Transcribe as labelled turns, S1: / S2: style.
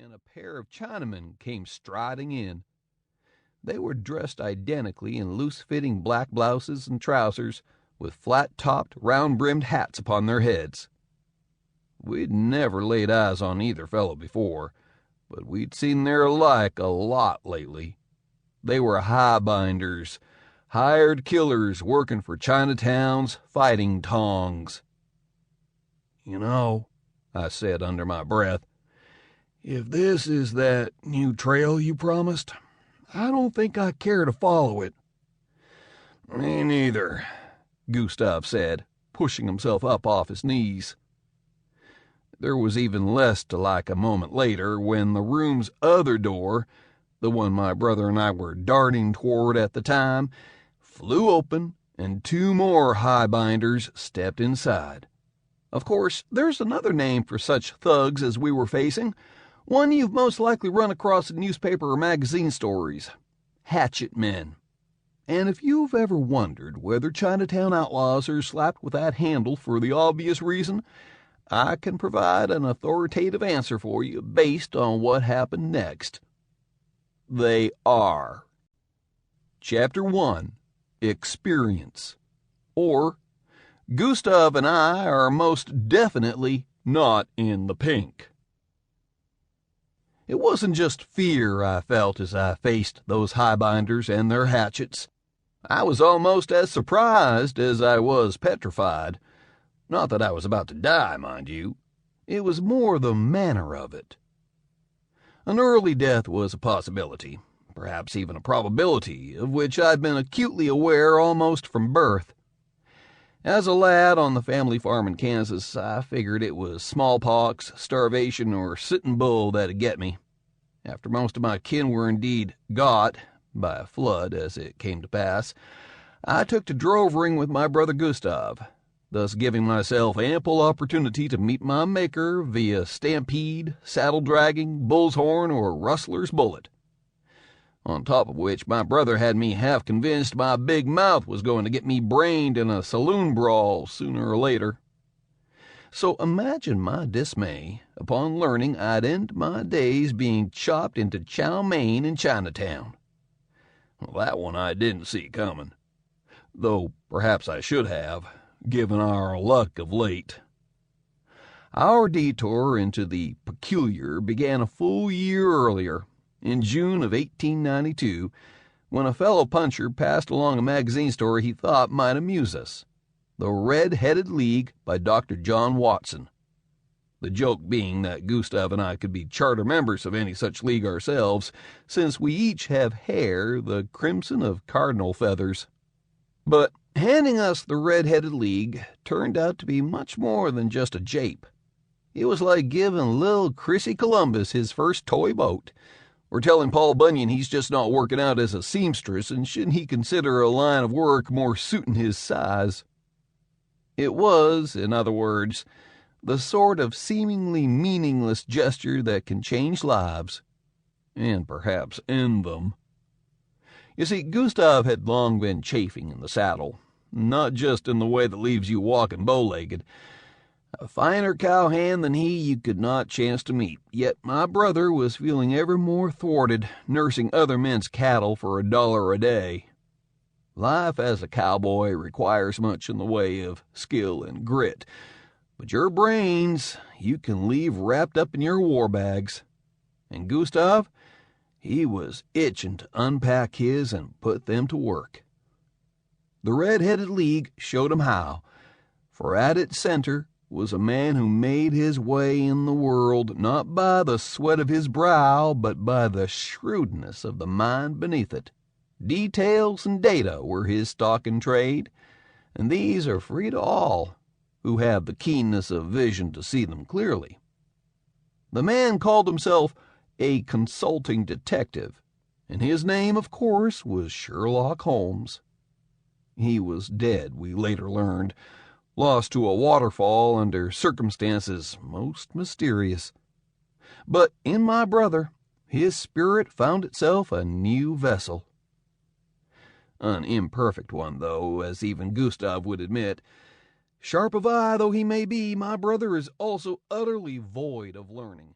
S1: and a pair of Chinamen came striding in. They were dressed identically in loose-fitting black blouses and trousers, with flat-topped, round-brimmed hats upon their heads. We'd never laid eyes on either fellow before, but we'd seen their like a lot lately. They were highbinders, hired killers working for Chinatown's fighting tongs. "You know," I said under my breath, "if this is that new trail you promised, I don't think I care to follow it." "Me neither," Gustav said, pushing himself up off his knees. There was even less to like a moment later when the room's other door, the one my brother and I were darting toward at the time, flew open and two more highbinders stepped inside. Of course, there's another name for such thugs as we were facing, one you've most likely run across in newspaper or magazine stories: hatchet men. And if you've ever wondered whether Chinatown outlaws are slapped with that handle for the obvious reason, I can provide an authoritative answer for you based on what happened next. They are. Chapter 1, Experience. Or, Gustav and I are most definitely not in the pink. It wasn't just fear I felt as I faced those highbinders and their hatchets. I was almost as surprised as I was petrified. Not that I was about to die, mind you. It was more the manner of it. An early death was a possibility, perhaps even a probability, of which I'd been acutely aware almost from birth. As a lad on the family farm in Kansas, I figured it was smallpox, starvation, or sitting bull that'd get me. After most of my kin were indeed got, by a flood as it came to pass, I took to drovering with my brother Gustav, thus giving myself ample opportunity to meet my maker via stampede, saddle-dragging, bull's horn, or rustler's bullet. On top of which, my brother had me half convinced my big mouth was going to get me brained in a saloon brawl sooner or later. So imagine my dismay upon learning I'd end my days being chopped into chow mein in Chinatown. Well, that one I didn't see coming, though perhaps I should have, given our luck of late. Our detour into the peculiar began a full year earlier, in June of 1892, when a fellow puncher passed along a magazine story he thought might amuse us: The Red-Headed League by Dr. John Watson. The joke being that Gustav and I could be charter members of any such league ourselves, since we each have hair the crimson of cardinal feathers. But handing us the Red-Headed League turned out to be much more than just a jape. It was like giving little Chrissy Columbus his first toy boat, or telling Paul Bunyan he's just not working out as a seamstress and shouldn't he consider a line of work more suiting his size. It was, in other words, the sort of seemingly meaningless gesture that can change lives, and perhaps end them. You see, Gustav had long been chafing in the saddle, not just in the way that leaves you walking bow-legged. A finer cowhand than he you could not chance to meet, yet my brother was feeling ever more thwarted, nursing other men's cattle for $1 a day. Life as a cowboy requires much in the way of skill and grit, but your brains you can leave wrapped up in your war bags. And Gustav, he was itching to unpack his and put them to work. The Red-Headed League showed him how, for at its center was a man who made his way in the world not by the sweat of his brow, but by the shrewdness of the mind beneath it. Details and data were his stock in trade, and these are free to all who have the keenness of vision to see them clearly. The man called himself a consulting detective, and his name, of course, was Sherlock Holmes. He was dead, we later learned, lost to a waterfall under circumstances most mysterious. But in my brother, his spirit found itself a new vessel. An imperfect one, though, as even Gustav would admit. Sharp of eye though he may be, my brother is also utterly void of learning.